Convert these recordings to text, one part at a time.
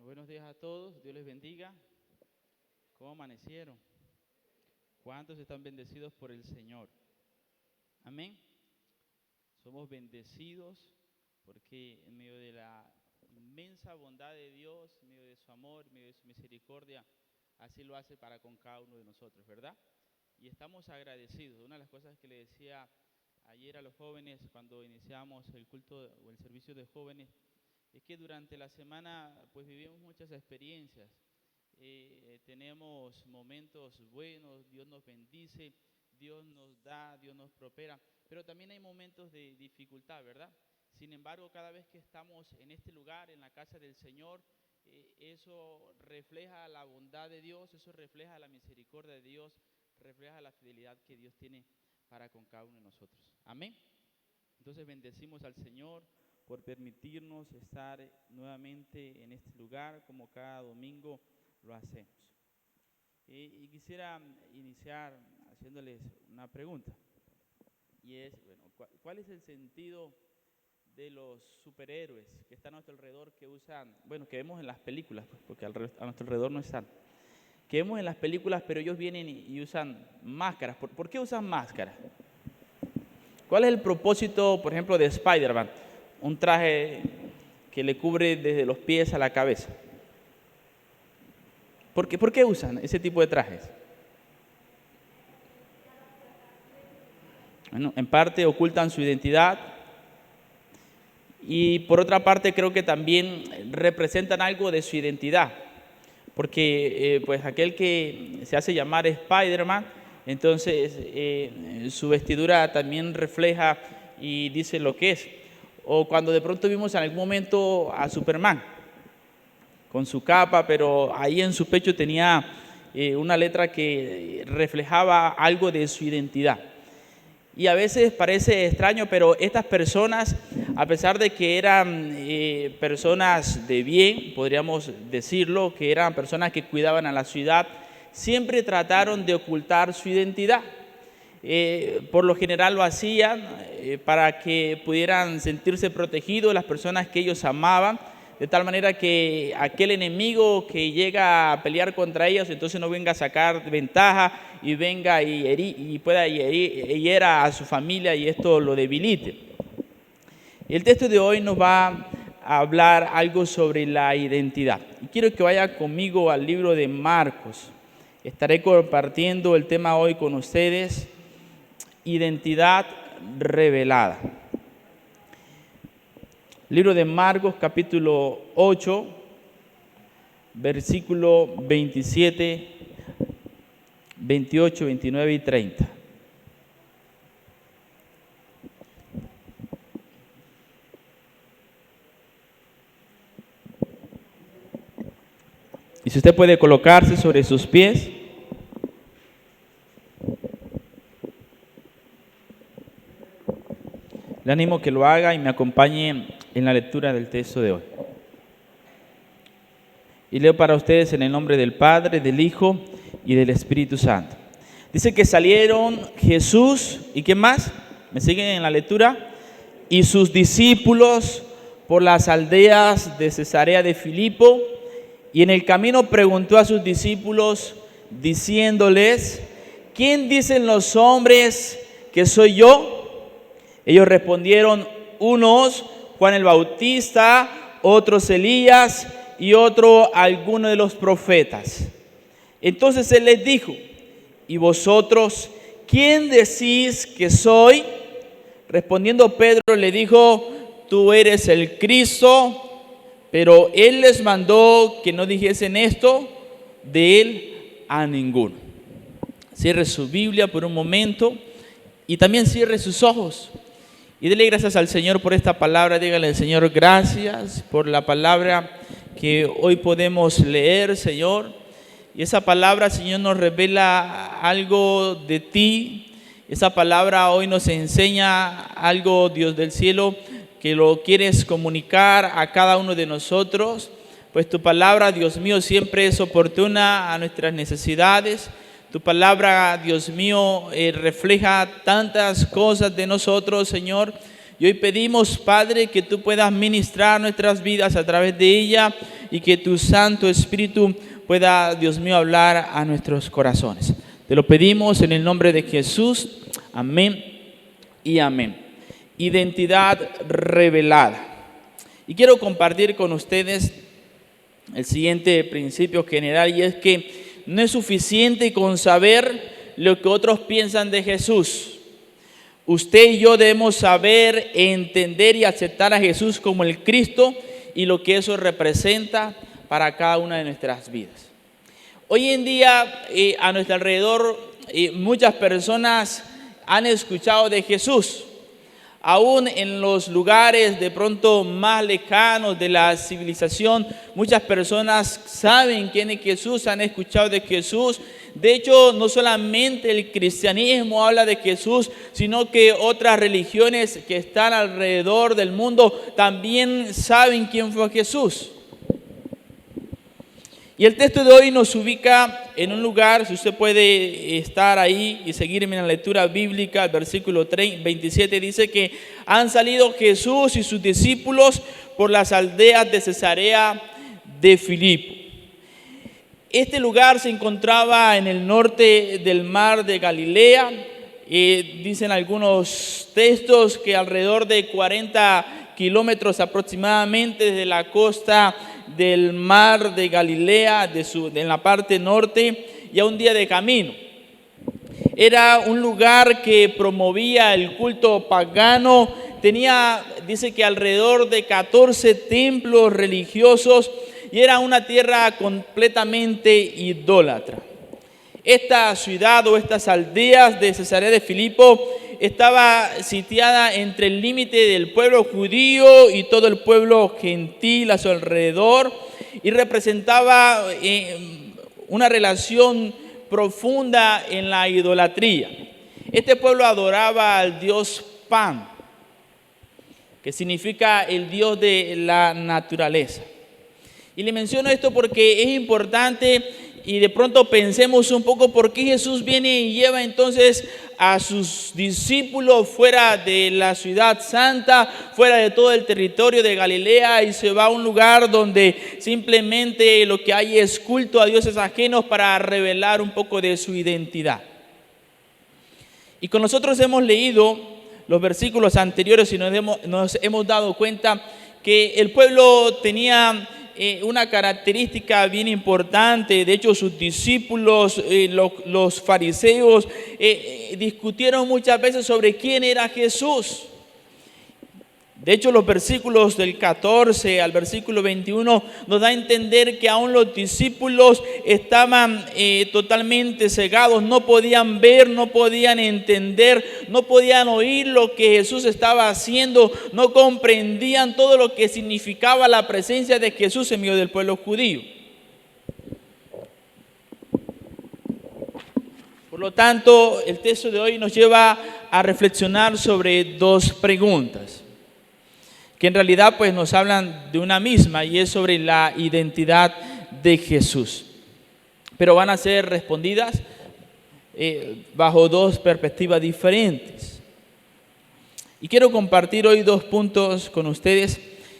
Buenos días a todos, Dios les bendiga. ¿Cómo amanecieron? ¿Cuántos están bendecidos por el Señor? Amén. Somos bendecidos porque en medio de la inmensa bondad de Dios, en medio de su amor, en medio de su misericordia, así lo hace para con cada uno de nosotros, ¿verdad? Y estamos agradecidos. Una de las cosas que le decía ayer a los jóvenes cuando iniciamos el culto o el servicio de jóvenes es que durante la semana pues vivimos muchas experiencias, tenemos momentos buenos, Dios nos bendice, Dios nos da, Dios nos prospera, pero también hay momentos de dificultad, ¿verdad? Sin embargo, cada vez que estamos en este lugar, en la casa del Señor, eso refleja la bondad de Dios, eso refleja la misericordia de Dios, refleja la fidelidad que Dios tiene para con cada uno de nosotros. Amén. Entonces bendecimos al Señor por permitirnos estar nuevamente en este lugar como cada domingo lo hacemos. Y quisiera iniciar haciéndoles una pregunta, y es, bueno, ¿cuál es el sentido de los superhéroes que están a nuestro alrededor, que usan, bueno, que vemos en las películas, porque a nuestro alrededor no están, que vemos en las películas, pero ellos vienen y usan máscaras? ¿Por qué usan máscaras? ¿Cuál es el propósito, por ejemplo, de Spider-Man? Un traje que le cubre desde los pies a la cabeza. ¿Por qué usan ese tipo de trajes? Bueno, en parte ocultan su identidad y por otra parte creo que también representan algo de su identidad. Porque pues aquel que se hace llamar Spider-Man, entonces su vestidura también refleja y dice lo que es. O cuando de pronto vimos en algún momento a Superman con su capa, pero ahí en su pecho tenía una letra que reflejaba algo de su identidad. Y a veces parece extraño, pero estas personas, a pesar de que eran personas de bien, podríamos decirlo, que eran personas que cuidaban a la ciudad, siempre trataron de ocultar su identidad. Por lo general lo hacían para que pudieran sentirse protegidos las personas que ellos amaban, de tal manera que aquel enemigo que llega a pelear contra ellos entonces no venga a sacar ventaja y venga y pueda herir a su familia y esto lo debilite. El texto de hoy nos va a hablar algo sobre la identidad. Y quiero que vaya conmigo al libro de Marcos. Estaré compartiendo el tema hoy con ustedes: identidad revelada. Libro de Marcos, capítulo 8, versículo 27, 28, 29 y 30. Y si usted puede colocarse sobre sus pies. Le animo que lo haga y me acompañe en la lectura del texto de hoy. Y leo para ustedes en el nombre del Padre, del Hijo y del Espíritu Santo. Dice que salieron Jesús, ¿y qué más? ¿Me siguen en la lectura? Y sus discípulos por las aldeas de Cesarea de Filipo, y en el camino preguntó a sus discípulos, diciéndoles: ¿quién dicen los hombres que soy yo? Ellos respondieron: unos Juan el Bautista, otros Elías y otro alguno de los profetas. Entonces él les dijo: ¿y vosotros quién decís que soy? Respondiendo Pedro le dijo: tú eres el Cristo. Pero él les mandó que no dijesen esto de él a ninguno. Cierre su Biblia por un momento y también cierre sus ojos. Y dele gracias al Señor por esta palabra. Dígale al Señor: gracias por la palabra que hoy podemos leer, Señor. Y esa palabra, Señor, nos revela algo de ti. Esa palabra hoy nos enseña algo, Dios del cielo, que lo quieres comunicar a cada uno de nosotros. Pues tu palabra, Dios mío, siempre es oportuna a nuestras necesidades. Tu palabra, Dios mío, refleja tantas cosas de nosotros, Señor. Y hoy pedimos, Padre, que tú puedas ministrar nuestras vidas a través de ella, y que tu Santo Espíritu pueda, Dios mío, hablar a nuestros corazones. Te lo pedimos en el nombre de Jesús. Amén y amén. Identidad revelada. Y quiero compartir con ustedes el siguiente principio general, y es que no es suficiente con saber lo que otros piensan de Jesús. Usted y yo debemos saber, entender y aceptar a Jesús como el Cristo y lo que eso representa para cada una de nuestras vidas. Hoy en día, a nuestro alrededor, muchas personas han escuchado de Jesús. Aún en los lugares de pronto más lejanos de la civilización, muchas personas saben quién es Jesús, han escuchado de Jesús. De hecho, no solamente el cristianismo habla de Jesús, sino que otras religiones que están alrededor del mundo también saben quién fue Jesús. Y el texto de hoy nos ubica en un lugar, si usted puede estar ahí y seguirme en la lectura bíblica, el versículo 27 dice que han salido Jesús y sus discípulos por las aldeas de Cesarea de Filipo. Este lugar se encontraba en el norte del mar de Galilea. Dicen algunos textos que alrededor de 40 kilómetros aproximadamente desde la costa del mar de Galilea, en la parte norte, y a un día de camino. Era un lugar que promovía el culto pagano. Dice que alrededor de 14 templos religiosos, y era una tierra completamente idólatra. Esta ciudad o estas aldeas de Cesarea de Filipo estaba sitiada entre el límite del pueblo judío y todo el pueblo gentil a su alrededor, y representaba una relación profunda en la idolatría. Este pueblo adoraba al dios Pan, que significa el dios de la naturaleza. Y le menciono esto porque es importante, y de pronto pensemos un poco por qué Jesús viene y lleva entonces a sus discípulos fuera de la ciudad santa, fuera de todo el territorio de Galilea, y se va a un lugar donde simplemente lo que hay es culto a dioses ajenos para revelar un poco de su identidad. Y con nosotros hemos leído los versículos anteriores y nos hemos dado cuenta que el pueblo tenía una característica bien importante. De hecho, sus discípulos, los fariseos, discutieron muchas veces sobre quién era Jesús. De hecho, los versículos del 14 al versículo 21 nos da a entender que aún los discípulos estaban totalmente cegados, no podían ver, no podían entender, no podían oír lo que Jesús estaba haciendo, no comprendían todo lo que significaba la presencia de Jesús en medio del pueblo judío. Por lo tanto, el texto de hoy nos lleva a reflexionar sobre dos preguntas, que en realidad pues nos hablan de una misma, y es sobre la identidad de Jesús. Pero van a ser respondidas bajo dos perspectivas diferentes. Y quiero compartir hoy dos puntos con ustedes.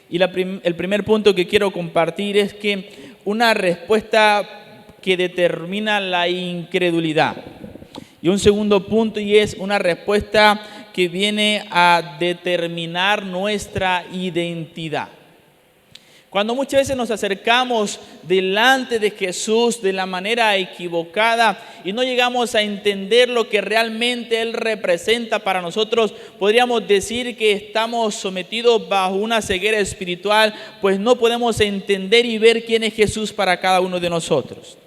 Y el primer punto que quiero compartir es que una respuesta que determina la incredulidad. Y un segundo punto, y es una respuesta que viene a determinar nuestra identidad. Cuando muchas veces nos acercamos delante de Jesús de la manera equivocada y no llegamos a entender lo que realmente Él representa para nosotros, podríamos decir que estamos sometidos bajo una ceguera espiritual, pues no podemos entender y ver quién es Jesús para cada uno de nosotros.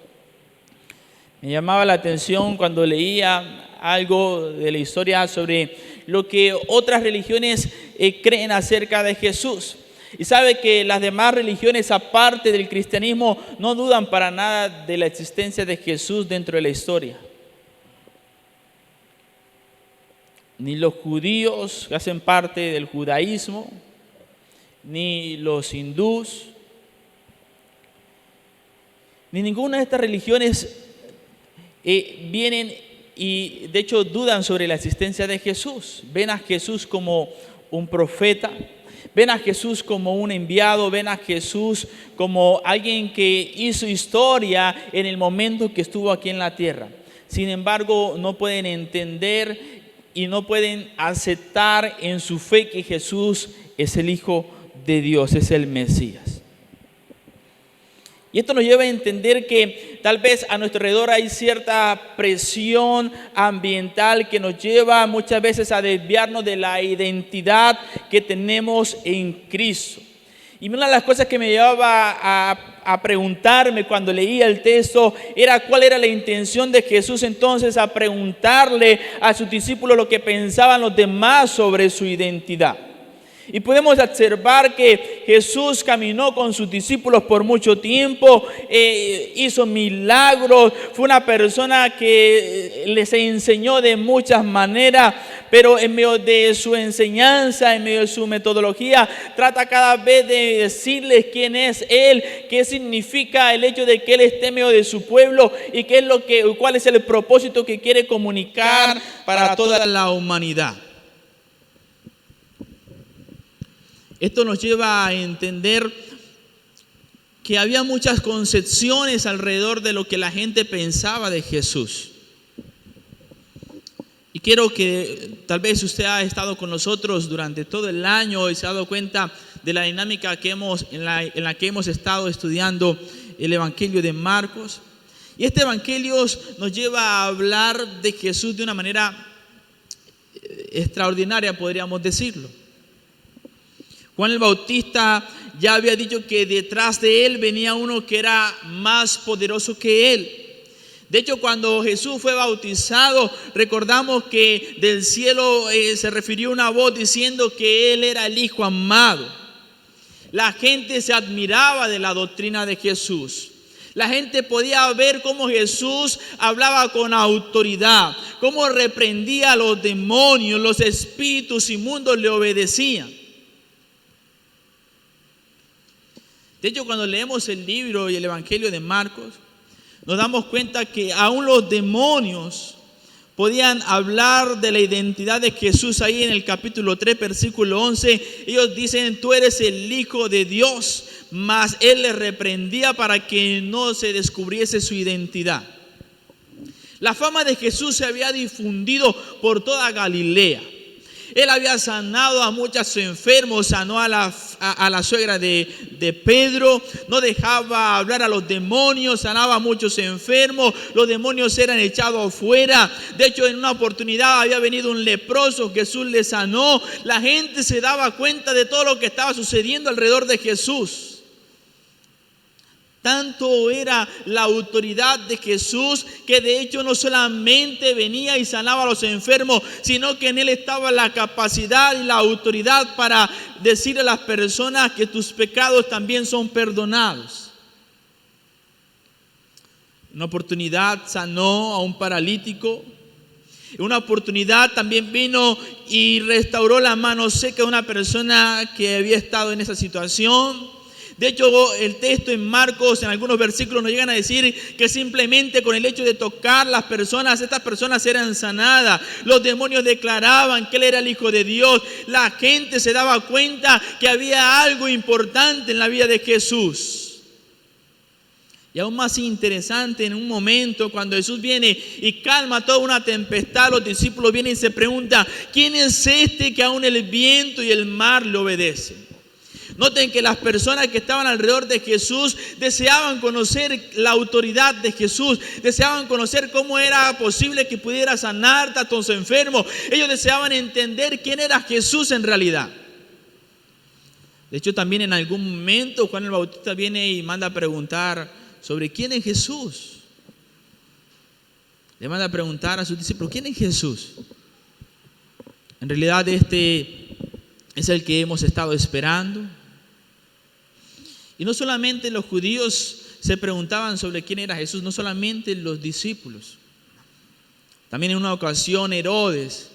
Me llamaba la atención cuando leía algo de la historia sobre lo que otras religiones creen acerca de Jesús. Y sabe que las demás religiones, aparte del cristianismo, no dudan para nada de la existencia de Jesús dentro de la historia. Ni los judíos que hacen parte del judaísmo, ni los hindús, ni ninguna de estas religiones vienen y de hecho dudan sobre la existencia de Jesús. Ven a Jesús como un profeta, Ven a Jesús como un enviado, ven a Jesús como alguien que hizo historia en el momento que estuvo aquí en la tierra. Sin embargo, no pueden entender y no pueden aceptar en su fe que Jesús es el Hijo de Dios, es el Mesías. Y esto nos lleva a entender que tal vez a nuestro alrededor hay cierta presión ambiental que nos lleva muchas veces a desviarnos de la identidad que tenemos en Cristo. Y una de las cosas que me llevaba a preguntarme cuando leía el texto era cuál era la intención de Jesús entonces a preguntarle a sus discípulos lo que pensaban los demás sobre su identidad. Y podemos observar que Jesús caminó con sus discípulos por mucho tiempo, hizo milagros, fue una persona que les enseñó de muchas maneras, pero en medio de su enseñanza, en medio de su metodología, trata cada vez de decirles quién es Él, qué significa el hecho de que Él esté en medio de su pueblo y cuál es el propósito que quiere comunicar para toda la humanidad. Esto nos lleva a entender que había muchas concepciones alrededor de lo que la gente pensaba de Jesús. Y quiero que tal vez usted ha estado con nosotros durante todo el año y se ha dado cuenta de la dinámica en la que hemos estado estudiando el Evangelio de Marcos. Y este Evangelio nos lleva a hablar de Jesús de una manera extraordinaria, podríamos decirlo. Juan el Bautista ya había dicho que detrás de él venía uno que era más poderoso que él. De hecho, cuando Jesús fue bautizado, recordamos que del cielo se refirió una voz diciendo que él era el Hijo amado. La gente se admiraba de la doctrina de Jesús. La gente podía ver cómo Jesús hablaba con autoridad, cómo reprendía a los demonios, los espíritus inmundos le obedecían. De hecho, cuando leemos el libro y el Evangelio de Marcos, nos damos cuenta que aún los demonios podían hablar de la identidad de Jesús. Ahí en el capítulo 3, versículo 11, ellos dicen: tú eres el Hijo de Dios, mas Él les reprendía para que no se descubriese su identidad. La fama de Jesús se había difundido por toda Galilea. Él había sanado a muchos enfermos, sanó a la suegra de Pedro, no dejaba hablar a los demonios, sanaba a muchos enfermos, los demonios eran echados afuera. De hecho, en una oportunidad había venido un leproso, Jesús le sanó. La gente se daba cuenta de todo lo que estaba sucediendo alrededor de Jesús. Tanto era la autoridad de Jesús que de hecho no solamente venía y sanaba a los enfermos, sino que en él estaba la capacidad y la autoridad para decirle a las personas que tus pecados también son perdonados. Una oportunidad sanó a un paralítico. En una oportunidad también vino y restauró la mano seca de una persona que había estado en esa situación. De hecho, el texto en Marcos, en algunos versículos, nos llegan a decir que simplemente con el hecho de tocar las personas, estas personas eran sanadas. Los demonios declaraban que Él era el Hijo de Dios. La gente se daba cuenta que había algo importante en la vida de Jesús. Y aún más interesante, en un momento cuando Jesús viene y calma toda una tempestad, los discípulos vienen y se preguntan: ¿quién es este que aún el viento y el mar le obedecen? Noten que las personas que estaban alrededor de Jesús deseaban conocer la autoridad de Jesús, deseaban conocer cómo era posible que pudiera sanar tantos enfermos. Ellos deseaban entender quién era Jesús en realidad. De hecho, también en algún momento Juan el Bautista viene y manda a preguntar sobre quién es Jesús. Le manda a preguntar a sus discípulos: ¿quién es Jesús? En realidad este es el que hemos estado esperando. Y no solamente los judíos se preguntaban sobre quién era Jesús, no solamente los discípulos. También en una ocasión Herodes,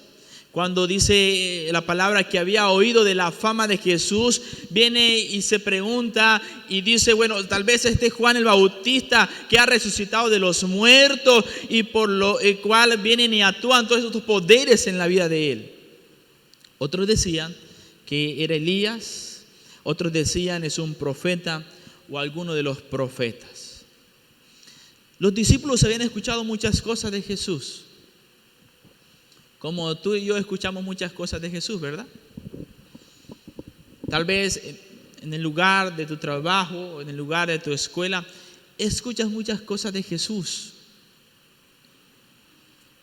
cuando dice la palabra que había oído de la fama de Jesús, viene y se pregunta y dice: bueno, tal vez este Juan el Bautista que ha resucitado de los muertos y por lo cual vienen y actúan todos estos poderes en la vida de él. Otros decían que era Elías, otros decían es un profeta o alguno de los profetas. Los discípulos habían escuchado muchas cosas de Jesús, como tú y yo escuchamos muchas cosas de Jesús, ¿verdad? Tal vez en el lugar de tu trabajo, en el lugar de tu escuela, escuchas muchas cosas de Jesús.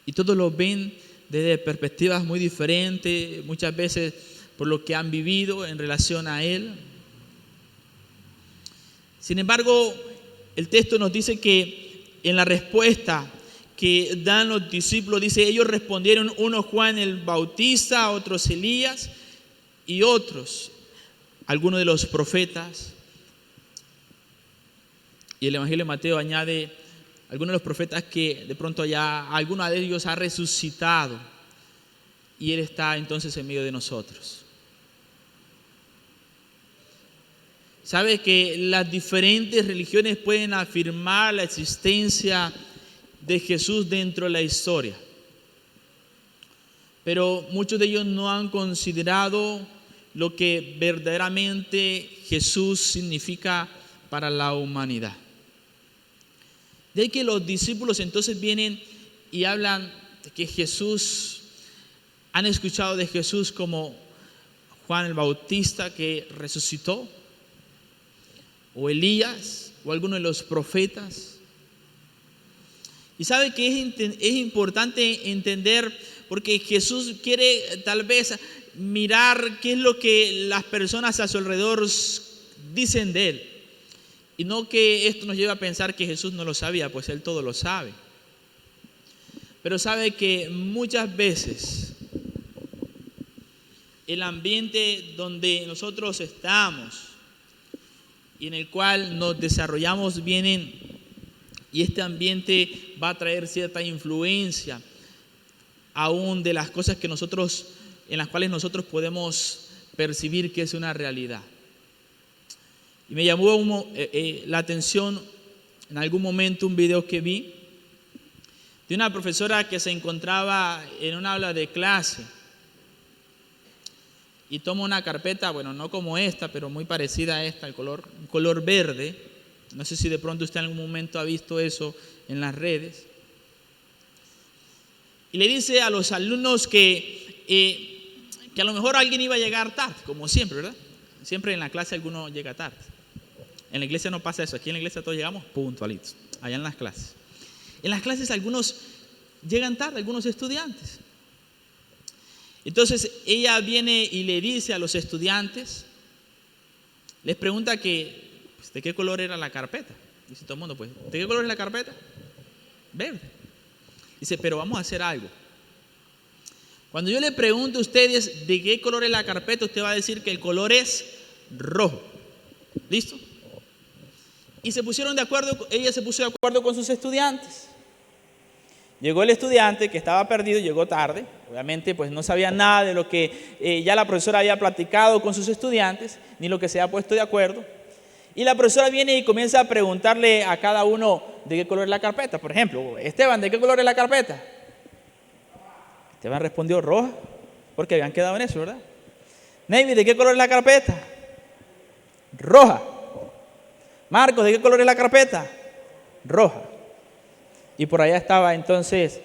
Y todos lo ven desde perspectivas muy diferentes, muchas veces por lo que han vivido en relación a Él. Sin embargo, el texto nos dice que en la respuesta que dan los discípulos, dice, ellos respondieron, uno Juan el Bautista, otros Elías y otros, algunos de los profetas. Y el Evangelio de Mateo añade algunos de los profetas que de pronto ya alguno de ellos ha resucitado y Él está entonces en medio de nosotros. ¿Sabe que las diferentes religiones pueden afirmar la existencia de Jesús dentro de la historia? Pero muchos de ellos no han considerado lo que verdaderamente Jesús significa para la humanidad. De ahí que los discípulos entonces vienen y hablan de que Jesús, han escuchado de Jesús como Juan el Bautista que resucitó, o Elías, o alguno de los profetas. Y sabe que es importante entender, porque Jesús quiere tal vez mirar qué es lo que las personas a su alrededor dicen de Él. Y no que esto nos lleve a pensar que Jesús no lo sabía, pues Él todo lo sabe. Pero sabe que muchas veces el ambiente donde nosotros estamos y en el cual nos desarrollamos bien, y este ambiente va a traer cierta influencia aún de las cosas que nosotros, en las cuales nosotros podemos percibir que es una realidad. Y me llamó la atención en algún momento un video que vi de una profesora que se encontraba en un aula de clase y toma una carpeta, bueno, no como esta, pero muy parecida a esta, un color verde. No sé si de pronto usted en algún momento ha visto eso en las redes. Y le dice a los alumnos que a lo mejor alguien iba a llegar tarde, como siempre, ¿verdad? Siempre en la clase alguno llega tarde. En la iglesia no pasa eso. Aquí en la iglesia todos llegamos puntualitos. Allá en las clases. En las clases algunos llegan tarde, algunos estudiantes. Entonces ella viene y le dice a los estudiantes, les pregunta que, pues, ¿de qué color era la carpeta? Dice todo el mundo, pues, ¿de qué color es la carpeta? Verde. Dice, pero vamos a hacer algo. Cuando yo le pregunto a ustedes de qué color es la carpeta, usted va a decir que el color es rojo. ¿Listo? Y se pusieron de acuerdo, ella se puso de acuerdo con sus estudiantes. Llegó el estudiante que estaba perdido, llegó tarde, obviamente pues no sabía nada de lo que ya la profesora había platicado con sus estudiantes, ni lo que se había puesto de acuerdo. Y la profesora viene y comienza a preguntarle a cada uno de qué color es la carpeta. Por ejemplo, Esteban, ¿de qué color es la carpeta? Esteban respondió roja, porque habían quedado en eso, ¿verdad? Navy, ¿de qué color es la carpeta? Roja. Marcos, ¿de qué color es la carpeta? Roja. Y por allá estaba entonces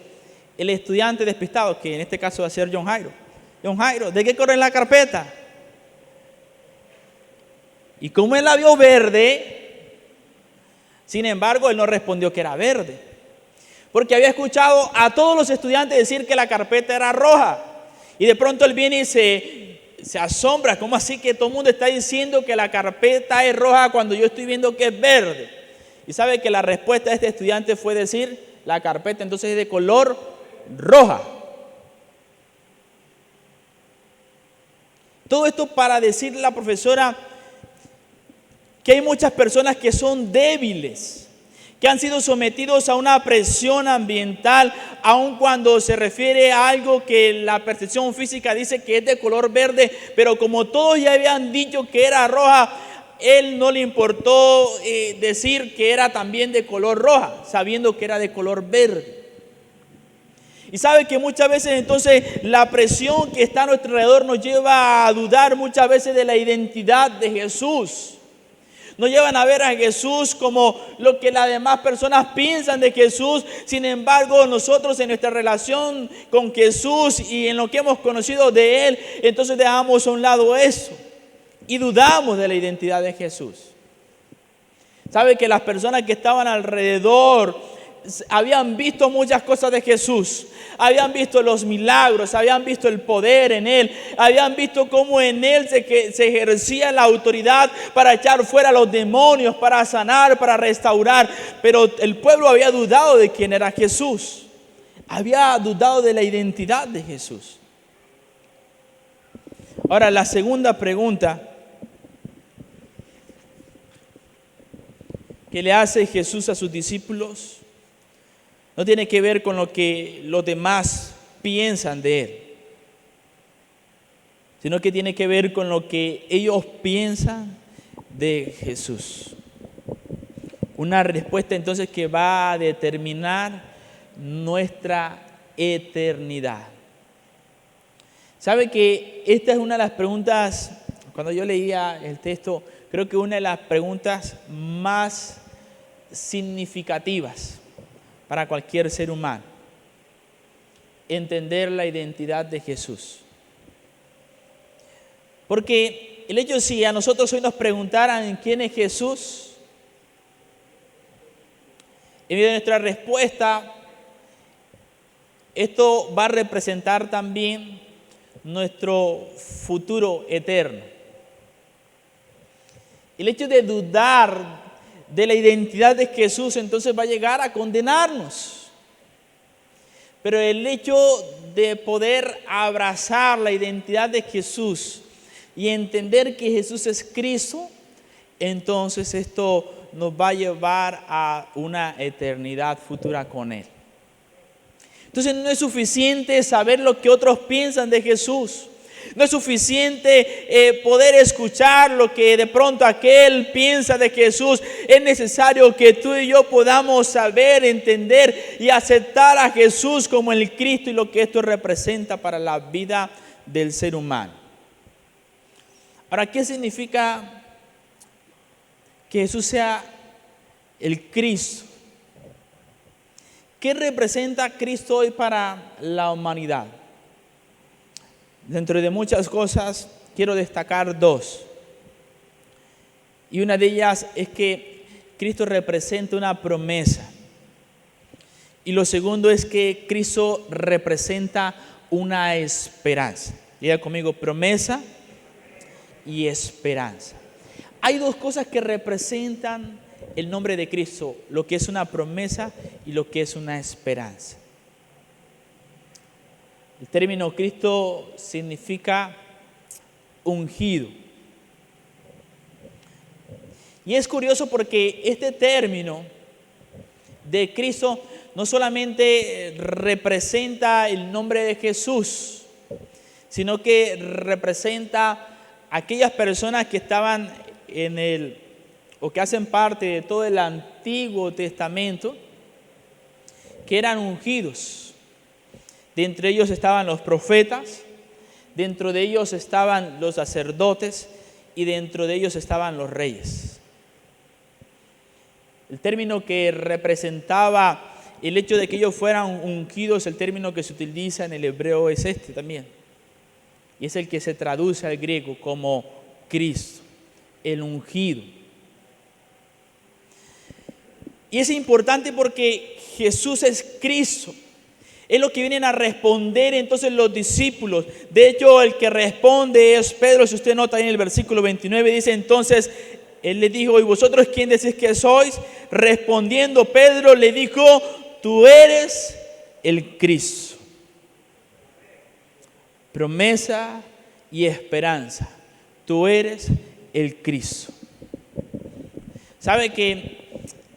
el estudiante despistado, que en este caso va a ser John Jairo. John Jairo, ¿de qué color es la carpeta? Y como él la vio verde, sin embargo, él no respondió que era verde, porque había escuchado a todos los estudiantes decir que la carpeta era roja. Y de pronto él viene y se asombra, ¿cómo así que todo el mundo está diciendo que la carpeta es roja cuando yo estoy viendo que es verde? Y sabe que la respuesta de este estudiante fue decir, la carpeta entonces es de color roja. Todo esto para decirle a la profesora que hay muchas personas que son débiles, que han sido sometidos a una presión ambiental, aun cuando se refiere a algo que la percepción física dice que es de color verde, pero como todos ya habían dicho que era roja, él no le importó decir que era también de color roja, sabiendo que era de color verde. Y sabe que muchas veces entonces la presión que está a nuestro alrededor nos lleva a dudar muchas veces de la identidad de Jesús. Nos llevan a ver a Jesús como lo que las demás personas piensan de Jesús. Sin embargo, nosotros en nuestra relación con Jesús y en lo que hemos conocido de Él, entonces dejamos a un lado eso y dudamos de la identidad de Jesús. Sabe que las personas que estaban alrededor habían visto muchas cosas de Jesús, habían visto los milagros, habían visto el poder en Él, habían visto cómo en Él se ejercía la autoridad para echar fuera a los demonios, para sanar, para restaurar. Pero el pueblo había dudado de quién era Jesús, había dudado de la identidad de Jesús. Ahora, la segunda pregunta que le hace Jesús a sus discípulos no tiene que ver con lo que los demás piensan de Él, sino que tiene que ver con lo que ellos piensan de Jesús. Una respuesta entonces que va a determinar nuestra eternidad. ¿Sabe que esta es una de las preguntas, cuando yo leía el texto, creo que una de las preguntas más significativas para cualquier ser humano? Entender la identidad de Jesús. Porque el hecho, si a nosotros hoy nos preguntaran quién es Jesús, en medio de nuestra respuesta, esto va a representar también nuestro futuro eterno. El hecho de dudar de la identidad de Jesús entonces va a llegar a condenarnos. Pero el hecho de poder abrazar la identidad de Jesús y entender que Jesús es Cristo, entonces esto nos va a llevar a una eternidad futura con Él. Entonces no es suficiente saber lo que otros piensan de Jesús. No es suficiente poder escuchar lo que de pronto aquel piensa de Jesús. Es necesario que tú y yo podamos saber, entender y aceptar a Jesús como el Cristo y lo que esto representa para la vida del ser humano. Ahora, ¿qué significa que Jesús sea el Cristo? ¿Qué representa Cristo hoy para la humanidad? Dentro de muchas cosas, quiero destacar dos. Y una de ellas es que Cristo representa una promesa. Y lo segundo es que Cristo representa una esperanza. Diga conmigo, promesa y esperanza. Hay dos cosas que representan el nombre de Cristo, lo que es una promesa y lo que es una esperanza. El término Cristo significa ungido. Y es curioso porque este término de Cristo no solamente representa el nombre de Jesús, sino que representa aquellas personas que estaban o que hacen parte de todo el Antiguo Testamento, que eran ungidos. De entre ellos estaban los profetas, dentro de ellos estaban los sacerdotes y dentro de ellos estaban los reyes. El término que representaba el hecho de que ellos fueran ungidos, el término que se utiliza en el hebreo es este también. Y es el que se traduce al griego como Cristo, el ungido. Y es importante porque Jesús es Cristo. Es lo que vienen a responder entonces los discípulos. De hecho, el que responde es Pedro. Si usted nota en el versículo 29, dice entonces, él le dijo, ¿y vosotros quién decís que sois? Respondiendo Pedro le dijo, tú eres el Cristo. Promesa y esperanza. Tú eres el Cristo. ¿Sabe que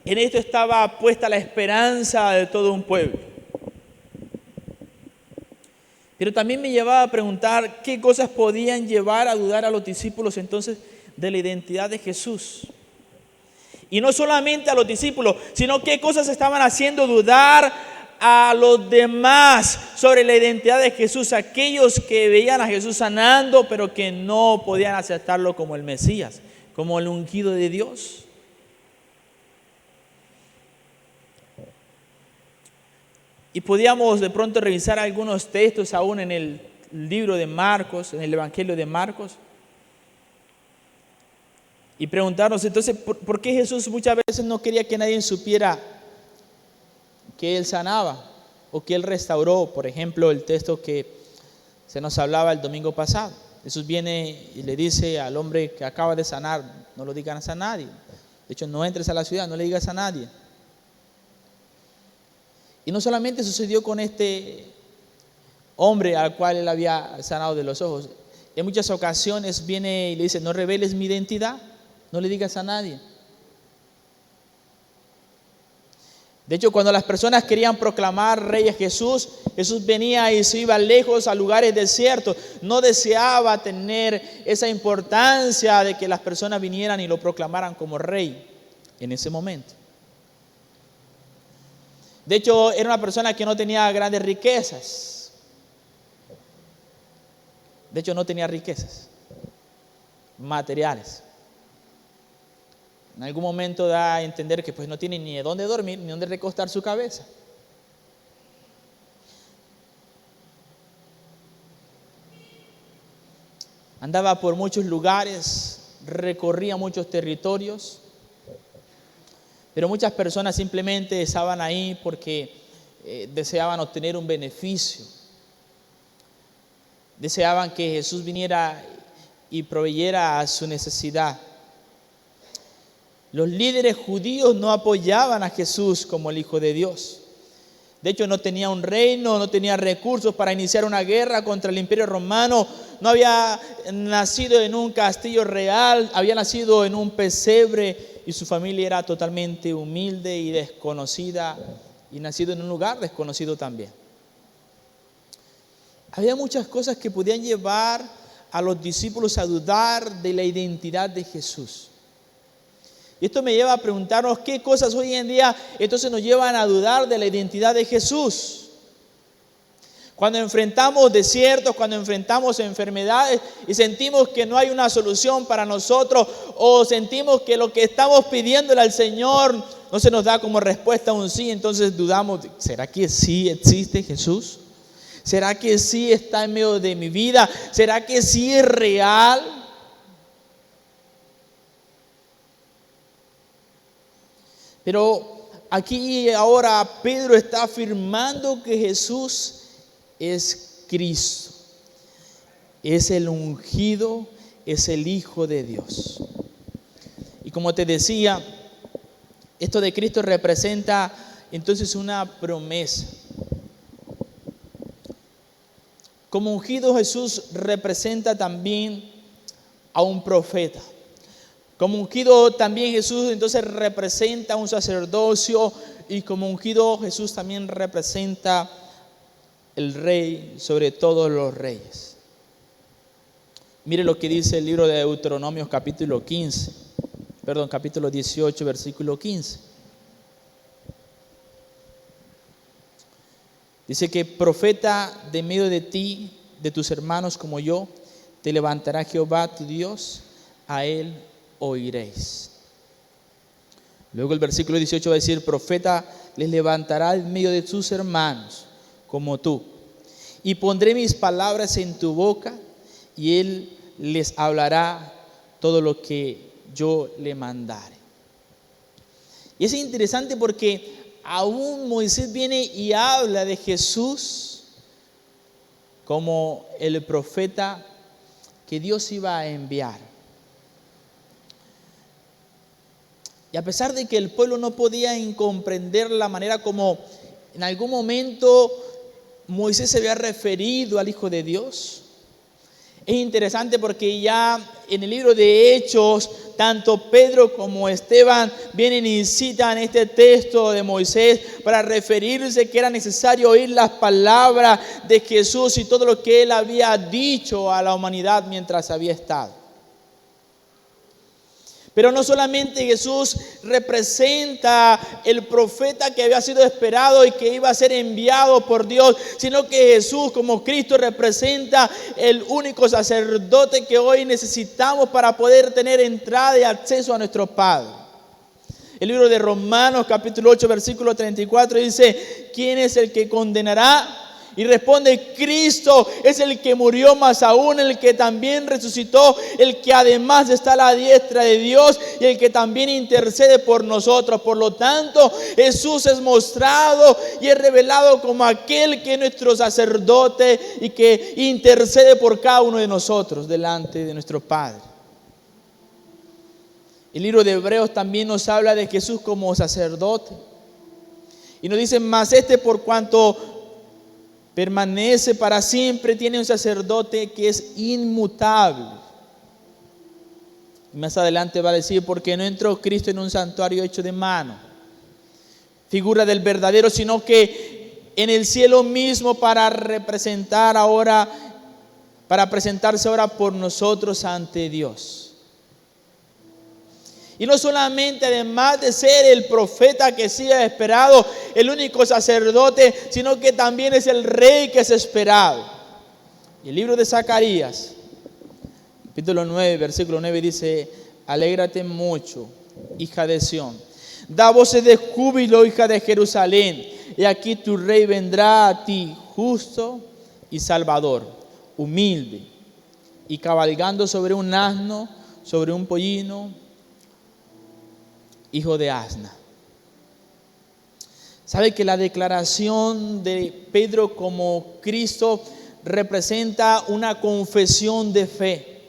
en esto estaba puesta la esperanza de todo un pueblo? Pero también me llevaba a preguntar qué cosas podían llevar a dudar a los discípulos entonces de la identidad de Jesús. Y no solamente a los discípulos, sino qué cosas estaban haciendo dudar a los demás sobre la identidad de Jesús, aquellos que veían a Jesús sanando, pero que no podían aceptarlo como el Mesías, como el ungido de Dios. Y podíamos de pronto revisar algunos textos aún en el libro de Marcos, en el Evangelio de Marcos, y preguntarnos entonces, ¿por qué Jesús muchas veces no quería que nadie supiera que Él sanaba o que Él restauró? Por ejemplo, el texto que se nos hablaba el domingo pasado. Jesús viene y le dice al hombre que acaba de sanar, no lo digas a nadie. De hecho, no entres a la ciudad, no le digas a nadie. Y no solamente sucedió con este hombre al cual Él había sanado de los ojos. En muchas ocasiones viene y le dice, no reveles mi identidad, no le digas a nadie. De hecho, cuando las personas querían proclamar rey a Jesús, Jesús venía y se iba lejos a lugares desiertos. No deseaba tener esa importancia de que las personas vinieran y lo proclamaran como rey en ese momento. De hecho, era una persona que no tenía grandes riquezas. De hecho, no tenía riquezas materiales. En algún momento da a entender que pues no tiene ni de dónde dormir, ni dónde recostar su cabeza. Andaba por muchos lugares, recorría muchos territorios, pero muchas personas simplemente estaban ahí porque deseaban obtener un beneficio. Deseaban que Jesús viniera y proveyera a su necesidad. Los líderes judíos no apoyaban a Jesús como el Hijo de Dios. De hecho, no tenía un reino, no tenía recursos para iniciar una guerra contra el Imperio Romano. No había nacido en un castillo real, había nacido en un pesebre y su familia era totalmente humilde y desconocida y nacido en un lugar desconocido también. Había muchas cosas que podían llevar a los discípulos a dudar de la identidad de Jesús. Y esto me lleva a preguntarnos qué cosas hoy en día entonces nos llevan a dudar de la identidad de Jesús. Cuando enfrentamos desiertos, cuando enfrentamos enfermedades y sentimos que no hay una solución para nosotros, o sentimos que lo que estamos pidiéndole al Señor no se nos da como respuesta un sí, entonces dudamos, ¿será que sí existe Jesús? ¿Será que sí está en medio de mi vida? ¿Será que sí es real? Pero aquí ahora Pedro está afirmando que Jesús es Cristo, es el ungido, es el Hijo de Dios. Y como te decía, esto de Cristo representa entonces una promesa. Como ungido, Jesús representa también a un profeta. Como ungido también Jesús entonces representa un sacerdocio, y como ungido Jesús también representa el rey sobre todos los reyes. Mire lo que dice el libro de Deuteronomios capítulo 18, versículo 15. Dice que profeta de medio de ti, de tus hermanos como yo, te levantará Jehová tu Dios, a él oiréis. Luego el versículo 18 va a decir, profeta les levantará en medio de sus hermanos como tú, y pondré mis palabras en tu boca, y él les hablará todo lo que yo le mandare. Y es interesante porque aún Moisés viene y habla de Jesús como el profeta que Dios iba a enviar. Y a pesar de que el pueblo no podía comprender la manera como en algún momento Moisés se había referido al Hijo de Dios, es interesante porque ya en el libro de Hechos, tanto Pedro como Esteban vienen y citan este texto de Moisés para referirse que era necesario oír las palabras de Jesús y todo lo que él había dicho a la humanidad mientras había estado. Pero no solamente Jesús representa el profeta que había sido esperado y que iba a ser enviado por Dios, sino que Jesús como Cristo representa el único sacerdote que hoy necesitamos para poder tener entrada y acceso a nuestro Padre. El libro de Romanos capítulo 8 versículo 34 dice: ¿quién es el que condenará? Y responde: Cristo es el que murió, más aún el que también resucitó, el que además está a la diestra de Dios y el que también intercede por nosotros. Por lo tanto, Jesús es mostrado y es revelado como aquel que es nuestro sacerdote y que intercede por cada uno de nosotros delante de nuestro Padre. El libro de Hebreos también nos habla de Jesús como sacerdote. Y nos dice: mas por cuanto permanece para siempre, tiene un sacerdote que es inmutable. Y más adelante va a decir: porque no entró Cristo en un santuario hecho de mano, figura del verdadero, sino que en el cielo mismo para presentarse ahora por nosotros ante Dios. Y no solamente, además de ser el profeta que sí es esperado, el único sacerdote, sino que también es el rey que es esperado. Y el libro de Zacarías, capítulo 9, versículo 9 dice: alégrate mucho, hija de Sión, da voces de júbilo, hija de Jerusalén, y aquí tu rey vendrá a ti, justo y salvador, humilde, y cabalgando sobre un asno, sobre un pollino, hijo de asna. ¿Sabe que la declaración de Pedro como Cristo representa una confesión de fe?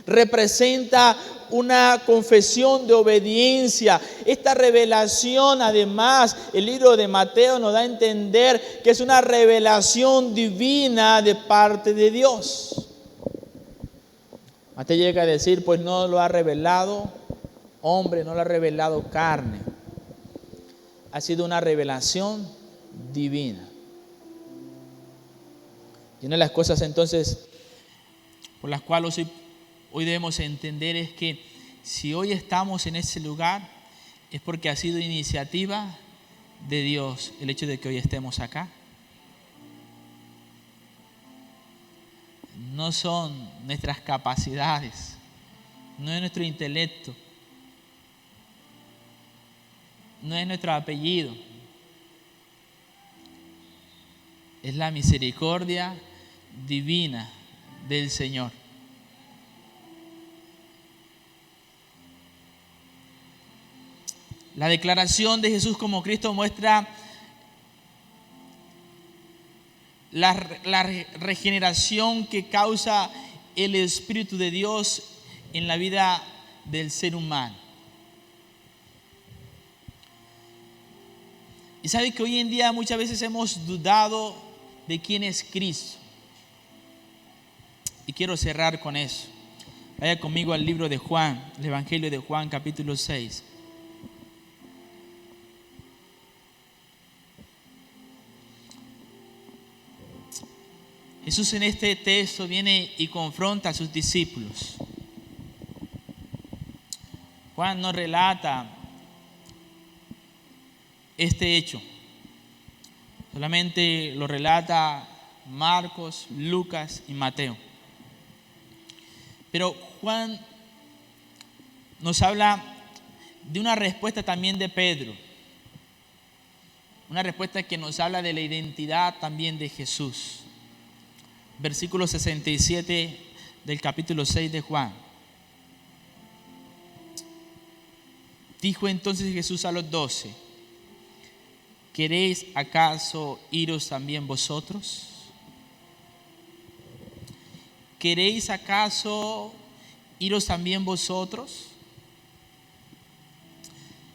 Representa una confesión de obediencia. Esta revelación, además, el libro de Mateo nos da a entender que es una revelación divina de parte de Dios. Mateo llega a decir: pues no lo ha revelado hombre, no lo ha revelado carne. Ha sido una revelación divina. Y una de las cosas entonces por las cuales hoy debemos entender es que si hoy estamos en ese lugar es porque ha sido iniciativa de Dios el hecho de que hoy estemos acá. No son nuestras capacidades, no es nuestro intelecto, no es nuestro apellido, es la misericordia divina del Señor. La declaración de Jesús como Cristo muestra la regeneración que causa el Espíritu de Dios en la vida del ser humano. Y sabe que hoy en día muchas veces hemos dudado de quién es Cristo. Y quiero cerrar con eso. Vaya conmigo al libro de Juan, el Evangelio de Juan, capítulo 6. Jesús en este texto viene y confronta a sus discípulos. Juan no relata este hecho, solamente lo relata Marcos, Lucas y Mateo. Pero Juan nos habla de una respuesta también de Pedro, una respuesta que nos habla de la identidad también de Jesús. Versículo 67 del capítulo 6 de Juan. Dijo entonces Jesús a los 12: ¿queréis acaso iros también vosotros? ¿Queréis acaso iros también vosotros?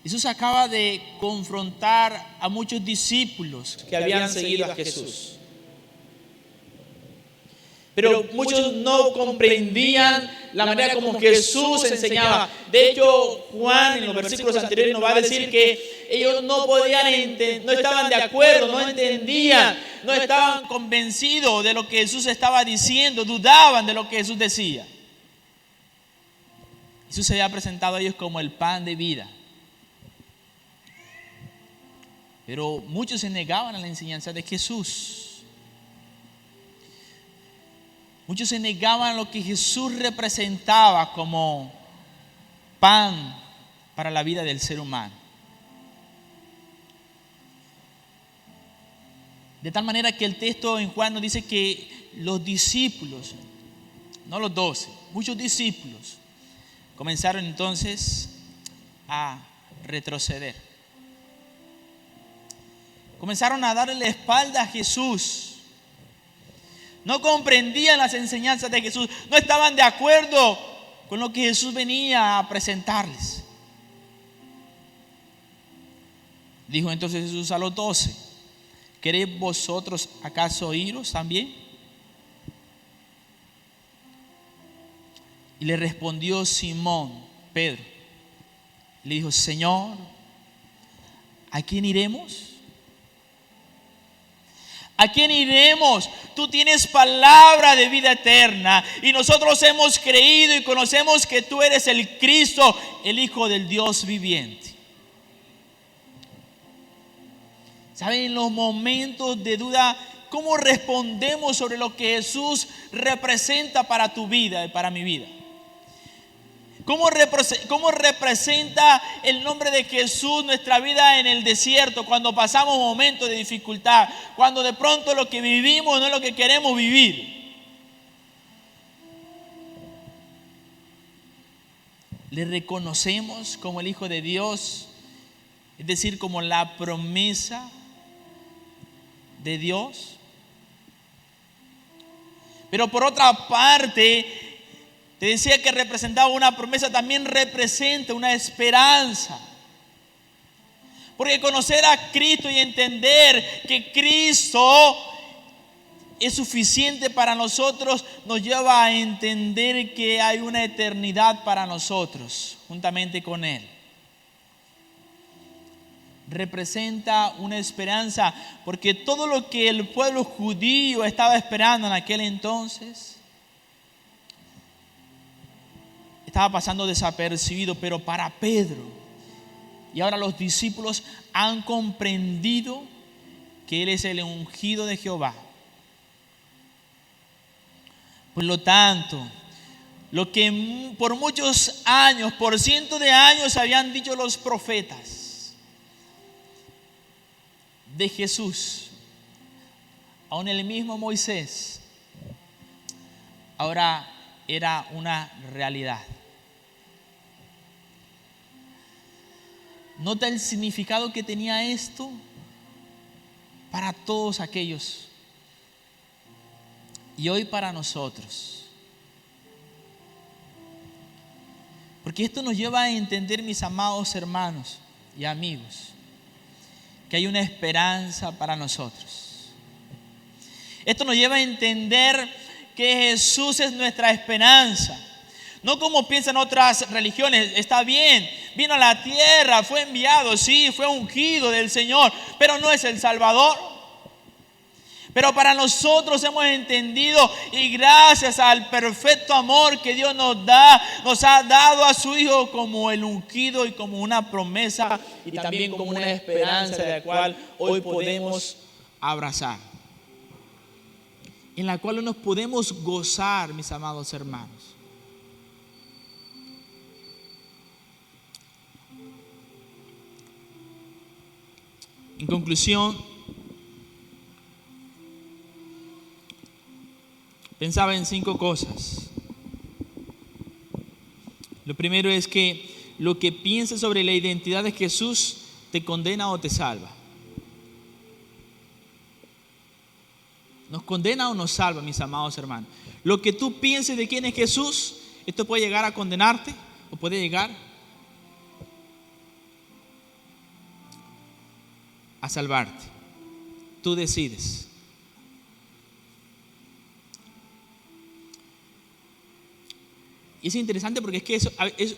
Jesús acaba de confrontar a muchos discípulos que habían seguido a Jesús. Pero muchos no comprendían la manera como Jesús enseñaba. De hecho, Juan en los versículos anteriores nos va a decir que ellos no podían entender, no estaban de acuerdo, no entendían, no estaban convencidos de lo que Jesús estaba diciendo, dudaban de lo que Jesús decía. Jesús se había presentado a ellos como el pan de vida. Pero muchos se negaban a la enseñanza de Jesús. Muchos se negaban a lo que Jesús representaba como pan para la vida del ser humano. De tal manera que el texto en Juan nos dice que los discípulos, no los 12, muchos discípulos, comenzaron entonces a retroceder. Comenzaron a darle la espalda a Jesús. No comprendían las enseñanzas de Jesús. No estaban de acuerdo con lo que Jesús venía a presentarles. Dijo entonces Jesús a los 12: ¿queréis vosotros acaso iros también? Y le respondió Simón, Pedro. Le dijo: Señor, ¿a quién iremos? ¿A quién iremos? Tú tienes palabra de vida eterna y nosotros hemos creído y conocemos que tú eres el Cristo, el Hijo del Dios viviente. ¿Saben? En los momentos de duda, ¿cómo respondemos sobre lo que Jesús representa para tu vida y para mi vida? ¿Cómo representa el nombre de Jesús nuestra vida en el desierto, cuando pasamos momentos de dificultad, cuando de pronto lo que vivimos no es lo que queremos vivir? ¿Le reconocemos como el Hijo de Dios? Es decir, como la promesa de Dios. Pero por otra parte, te decía que representaba una promesa, también representa una esperanza. Porque conocer a Cristo y entender que Cristo es suficiente para nosotros nos lleva a entender que hay una eternidad para nosotros juntamente con Él. Representa una esperanza, porque todo lo que el pueblo judío estaba esperando en aquel entonces estaba pasando desapercibido, pero para Pedro y ahora los discípulos han comprendido que Él es el ungido de Jehová. Por lo tanto, lo que por muchos años, por cientos de años habían dicho los profetas de Jesús, aún el mismo Moisés, ahora era una realidad. Nota el significado que tenía esto para todos aquellos y hoy para nosotros. Porque esto nos lleva a entender, mis amados hermanos y amigos, que hay una esperanza para nosotros. Esto nos lleva a entender que Jesús es nuestra esperanza. No como piensan otras religiones. Está bien, vino a la tierra, fue enviado, sí, fue ungido del Señor, pero no es el Salvador. Pero para nosotros hemos entendido, y gracias al perfecto amor que Dios nos da, nos ha dado a su Hijo como el ungido y como una promesa y también como una esperanza de la cual hoy podemos abrazar, en la cual nos podemos gozar, mis amados hermanos. En conclusión, pensaba en 5 cosas. Lo primero es que lo que pienses sobre la identidad de Jesús te condena o te salva. ¿Nos condena o nos salva, mis amados hermanos? Lo que tú pienses de quién es Jesús, esto puede llegar a condenarte o puede llegar a salvarte. Tú decides. Y es interesante porque es que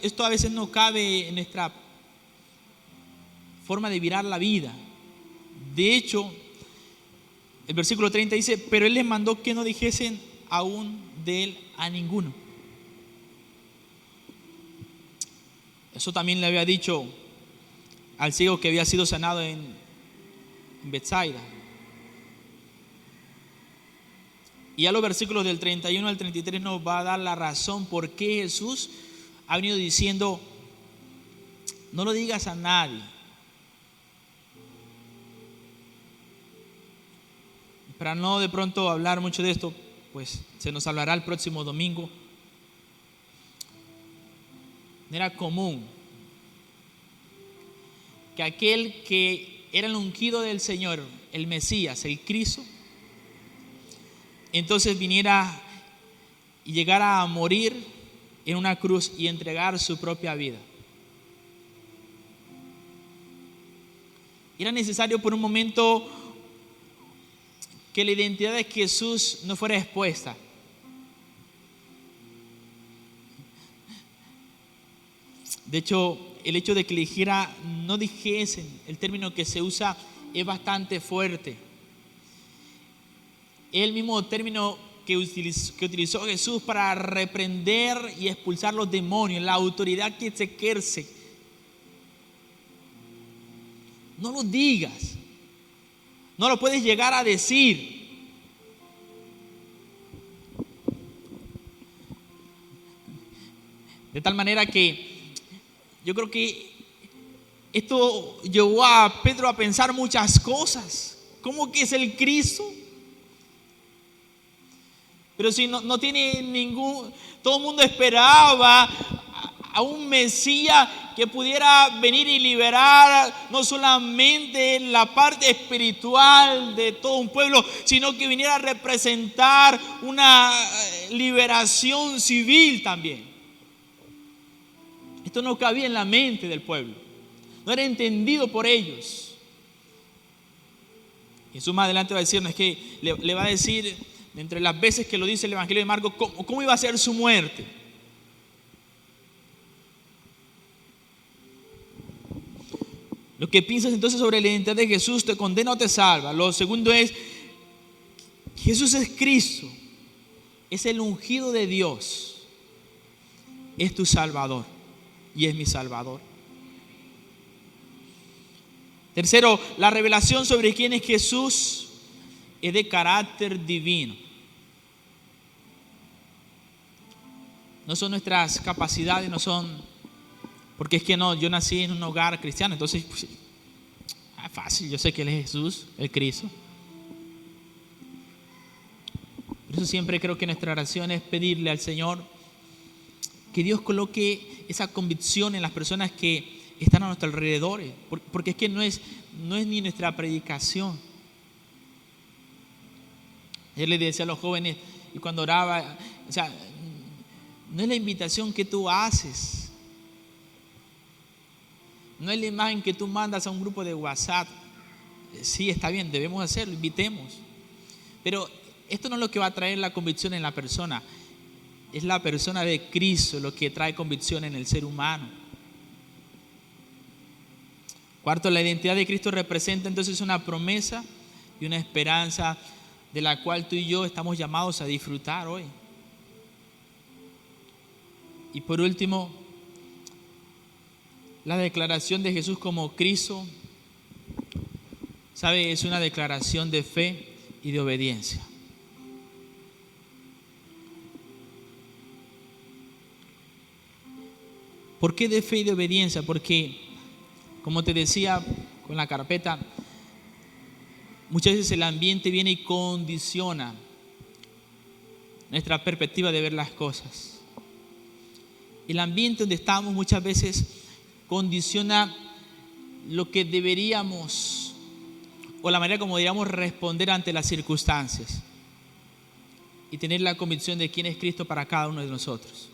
esto a veces no cabe en nuestra forma de mirar la vida. De hecho, el versículo 30 dice: pero Él les mandó que no dijesen aún de Él a ninguno. Eso también le había dicho al ciego que había sido sanado en Betsaida. Y a los versículos del 31 al 33 nos va a dar la razón por qué Jesús ha venido diciendo: no lo digas a nadie. Para no de pronto hablar mucho de esto, pues se nos hablará el próximo domingo. Era común que aquel que era el ungido del Señor, el Mesías, el Cristo, entonces viniera y llegara a morir en una cruz y entregar su propia vida. Era necesario por un momento que la identidad de Jesús no fuera expuesta. De hecho, el hecho de que no dijesen, el término que se usa es bastante fuerte. Es el mismo término que utilizó Jesús para reprender y expulsar los demonios, la autoridad que se ejerce. No lo digas, no lo puedes llegar a decir. De tal manera que yo creo que esto llevó a Pedro a pensar muchas cosas. ¿Cómo que es el Cristo? Pero si no tiene ningún... Todo el mundo esperaba a un Mesías que pudiera venir y liberar no solamente la parte espiritual de todo un pueblo, sino que viniera a representar una liberación civil también. Esto no cabía en la mente del pueblo, no era entendido por ellos. Jesús más adelante va a decirnos que le va a decir, entre las veces que lo dice el Evangelio de Marcos, cómo iba a ser su muerte. Lo que piensas entonces sobre la identidad de Jesús te condena o te salva. Lo segundo es: Jesús es Cristo, es el ungido de Dios, es tu Salvador y es mi Salvador. Tercero, la revelación sobre quién es Jesús es de carácter divino. No son nuestras capacidades, no son, porque es que no, yo nací en un hogar cristiano, entonces pues, fácil, yo sé que Él es Jesús, el Cristo. Por eso siempre creo que nuestra oración es pedirle al Señor que Dios coloque esa convicción en las personas que están a nuestro alrededor, porque es que no es ni nuestra predicación. Ayer le decía a los jóvenes, y cuando oraba, o sea, no es la invitación que tú haces, no es la imagen que tú mandas a un grupo de WhatsApp. Sí, está bien, debemos hacerlo, invitemos, pero esto no es lo que va a traer la convicción en la persona. Es la persona de Cristo lo que trae convicción en el ser humano. Cuarto, la identidad de Cristo representa entonces una promesa y una esperanza de la cual tú y yo estamos llamados a disfrutar hoy. Y por último, la declaración de Jesús como Cristo, ¿sabe? Es una declaración de fe y de obediencia. ¿Por qué de fe y de obediencia? Porque, como te decía con la carpeta, muchas veces el ambiente viene y condiciona nuestra perspectiva de ver las cosas. El ambiente donde estamos muchas veces condiciona lo que deberíamos, o la manera como deberíamos responder ante las circunstancias, y tener la convicción de quién es Cristo para cada uno de nosotros.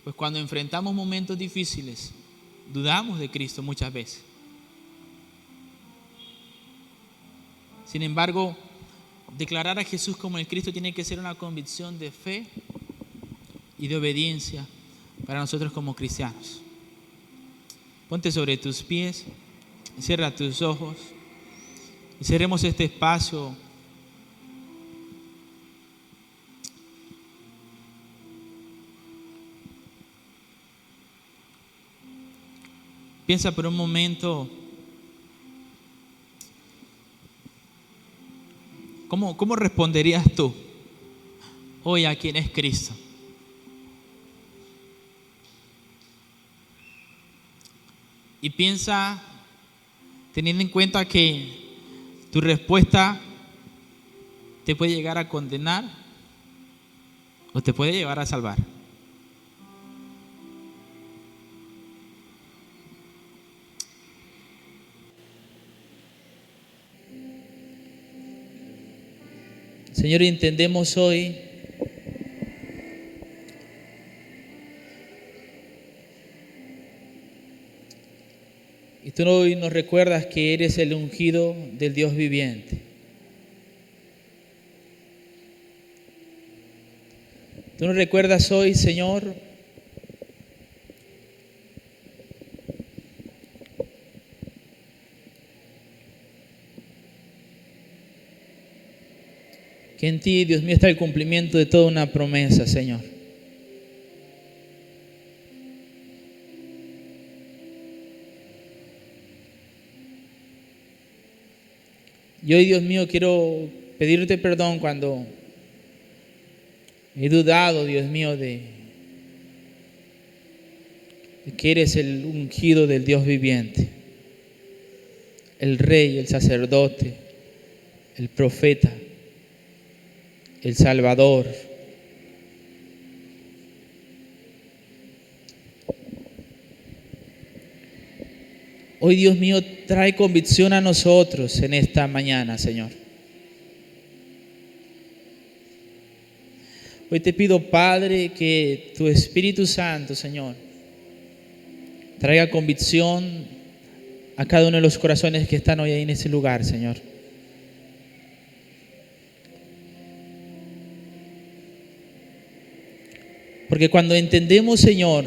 Pues cuando enfrentamos momentos difíciles, dudamos de Cristo muchas veces. Sin embargo, declarar a Jesús como el Cristo tiene que ser una convicción de fe y de obediencia para nosotros como cristianos. Ponte sobre tus pies, cierra tus ojos y cerremos este espacio. Piensa por un momento, ¿cómo responderías tú hoy a quién es Cristo? Y piensa, teniendo en cuenta que tu respuesta te puede llegar a condenar o te puede llevar a salvar. Señor, entendemos hoy y tú hoy nos recuerdas que eres el ungido del Dios viviente. Tú nos recuerdas hoy, Señor, que en ti, Dios mío, está el cumplimiento de toda una promesa, Señor. Y hoy, Dios mío, quiero pedirte perdón cuando he dudado, Dios mío, de que eres el ungido del Dios viviente, el rey, el sacerdote, el profeta, el Salvador. Hoy, Dios mío, trae convicción a nosotros en esta mañana, Señor. Hoy te pido, Padre, que tu Espíritu Santo, Señor, traiga convicción a cada uno de los corazones que están hoy ahí en ese lugar, Señor. Porque cuando entendemos, Señor,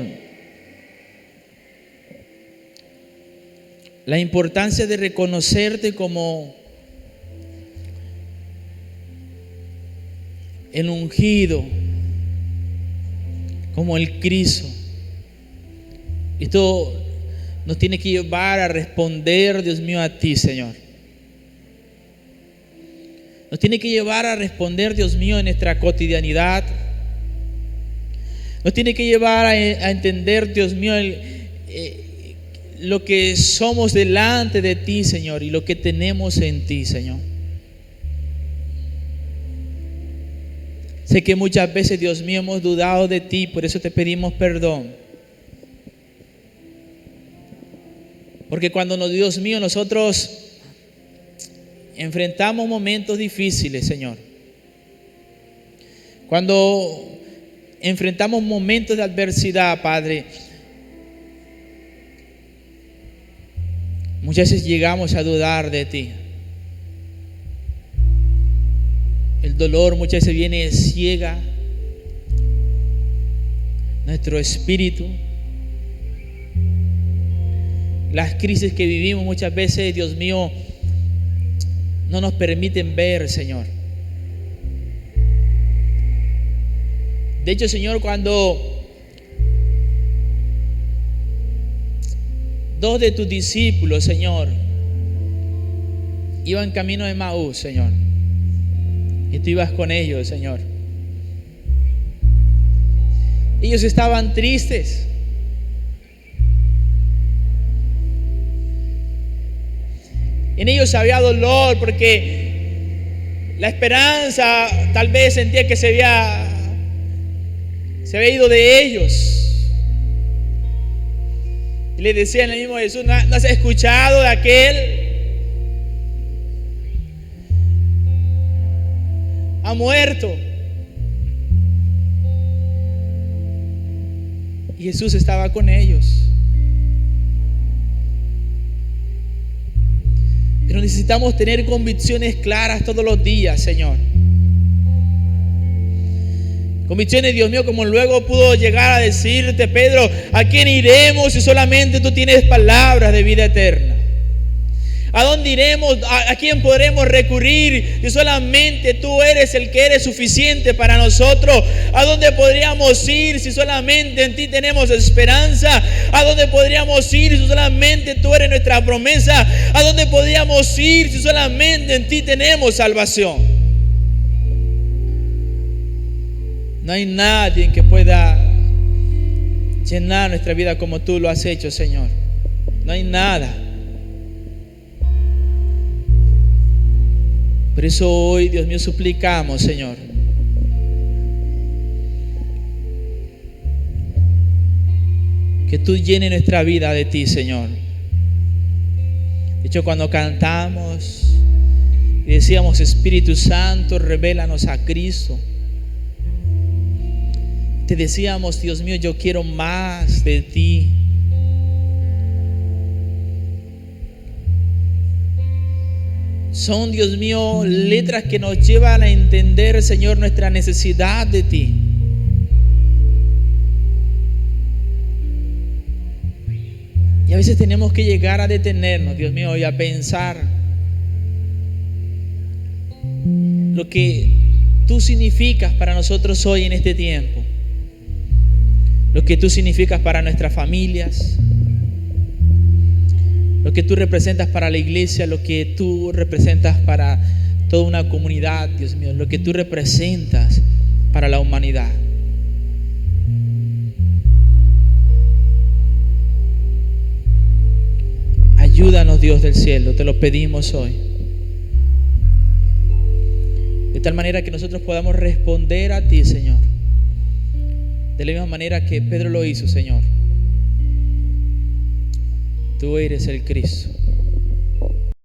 la importancia de reconocerte como el ungido, como el Cristo, esto nos tiene que llevar a responder, Dios mío, a ti, Señor. Nos tiene que llevar a responder, Dios mío, en nuestra cotidianidad. Nos tiene que llevar a entender, Dios mío, lo que somos delante de ti, Señor, y lo que tenemos en ti, Señor. Sé que muchas veces, Dios mío, hemos dudado de ti, por eso te pedimos perdón. Porque cuando, Dios mío, nosotros enfrentamos momentos difíciles, Señor, cuando enfrentamos momentos de adversidad, Padre, muchas veces llegamos a dudar de ti. El dolor muchas veces viene, ciega nuestro espíritu. Las crisis que vivimos muchas veces, Dios mío, no nos permiten ver, Señor. De hecho, Señor, cuando dos de tus discípulos, Señor, iban camino de Emaús, Señor, y tú ibas con ellos, Señor, ellos estaban tristes. En ellos había dolor porque la esperanza tal vez sentía que se había ido de ellos. Y le decían al mismo Jesús: ¿no has escuchado de aquel? Ha muerto. Y Jesús estaba con ellos. Pero necesitamos tener convicciones claras todos los días, Señor. Convicciones, Dios mío, como luego pudo llegar a decirte Pedro: ¿a quién iremos si solamente tú tienes palabras de vida eterna? ¿A dónde iremos? ¿A quién podremos recurrir? Si solamente tú eres el que eres suficiente para nosotros. ¿A dónde podríamos ir si solamente en ti tenemos esperanza? ¿A dónde podríamos ir si solamente tú eres nuestra promesa? ¿A dónde podríamos ir si solamente en ti tenemos salvación? No hay nadie que pueda llenar nuestra vida como tú lo has hecho, Señor. No hay nada. Por eso hoy, Dios mío, suplicamos, Señor, que tú llenes nuestra vida de ti, Señor. De hecho, cuando cantamos y decíamos, Espíritu Santo, revélanos a Cristo, te decíamos, Dios mío, yo quiero más de ti. Son, Dios mío, letras que nos llevan a entender, Señor, nuestra necesidad de ti. Y a veces tenemos que llegar a detenernos, Dios mío, y a pensar lo que tú significas para nosotros hoy en este tiempo, lo que tú significas para nuestras familias, lo que tú representas para la iglesia, lo que tú representas para toda una comunidad, Dios mío, lo que tú representas para la humanidad. Ayúdanos, Dios del cielo, te lo pedimos hoy. De tal manera que nosotros podamos responder a ti, Señor, de la misma manera que Pedro lo hizo, Señor. Tú eres el Cristo.